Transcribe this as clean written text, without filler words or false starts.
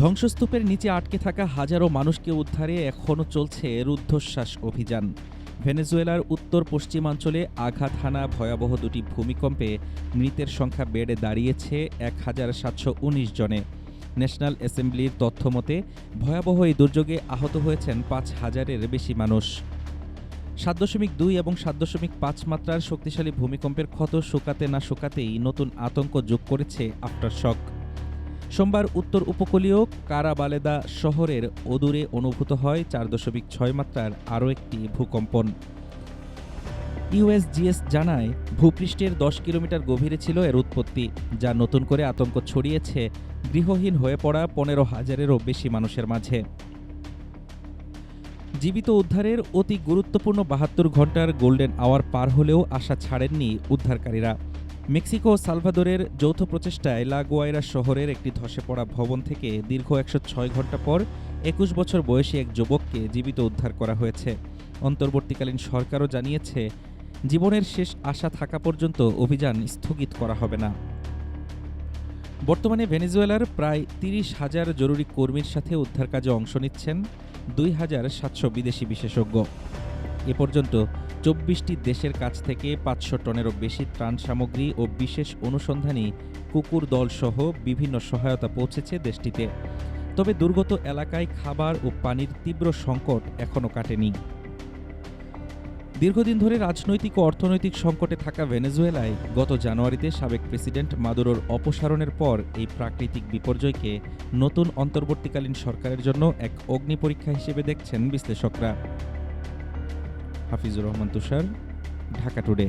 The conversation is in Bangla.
ধ্বংসস্তূপের নিচে আটকে থাকা হাজারো মানুষকে উদ্ধারে এখনও চলছে রুদ্ধশ্বাস অভিযান। ভেনেজুয়েলার উত্তর পশ্চিমাঞ্চলে আঘাত হানা ভয়াবহ দুটি ভূমিকম্পে মৃতের সংখ্যা বেড়ে দাঁড়িয়েছে ১,৭১৯ জনে। ন্যাশনাল অ্যাসেম্বলির তথ্যমতে ভয়াবহ এই দুর্যোগে আহত হয়েছেন ৫,০০০-এর বেশি মানুষ। ৭.২ এবং ৭.৫ মাত্রার শক্তিশালী ভূমিকম্পের ক্ষত শুকাতে না শুকাতেই নতুন আতঙ্ক যোগ করেছে আফটারশক। সোমবার উত্তর উপকূলীয় কারাবালেদা শহরের অদূরে অনুভূত হয় ৪.৬ মাত্রার আরও একটি ভূকম্পন। ইউএসজিএস জানায় ভূপৃষ্ঠের ১০ কিলোমিটার গভীরে ছিল এর উৎপত্তি, যা নতুন করে আতঙ্ক ছড়িয়েছে গৃহহীন হয়ে পড়া ১৫,০০০-এরও বেশি মানুষের মাঝে। জীবিত উদ্ধারের অতি গুরুত্বপূর্ণ ৭২ ঘণ্টার গোল্ডেন আওয়ার পার হলেও আশা ছাড়েননি উদ্ধারকারীরা। মেক্সিকো ও সালভাদোরের যৌথ প্রচেষ্টায় লা গুয়াইরা শহরের একটি ধসে পড়া ভবন থেকে দীর্ঘ ১০৬ ঘণ্টা পর ২১ বছর বয়সী এক যুবককে জীবিত উদ্ধার করা হয়েছে। অন্তর্বর্তীকালীন সরকারও জানিয়েছে, জীবনের শেষ আশা থাকা পর্যন্ত অভিযান স্থগিত করা হবে না। বর্তমানে ভেনেজুয়েলার প্রায় ৩০,০০০ জরুরি কর্মীর সাথে উদ্ধার কাজে অংশ নিচ্ছেন ২,৭০০ বিদেশি বিশেষজ্ঞ। এ পর্যন্ত ২৪টি দেশের কাছ থেকে ৫০০ টনেরও বেশি ত্রাণ সামগ্রী ও বিশেষ অনুসন্ধানী কুকুর দলসহ বিভিন্ন সহায়তা পৌঁছেছে দেশটিতে। তবে দুর্গত এলাকায় খাবার ও পানির তীব্র সংকট এখনও কাটেনি। দীর্ঘদিন ধরে রাজনৈতিক ও অর্থনৈতিক সংকটে থাকা ভেনেজুয়েলায় গত জানুয়ারিতে সাবেক প্রেসিডেন্ট মাদুরোর অপসারণের পর এই প্রাকৃতিক বিপর্যয়কে নতুন অন্তর্বর্তীকালীন সরকারের জন্য এক অগ্নিপরীক্ষা হিসেবে দেখছেন বিশ্লেষকরা। হাফিজুর রহমান তুষার, ঢাকা টুডে।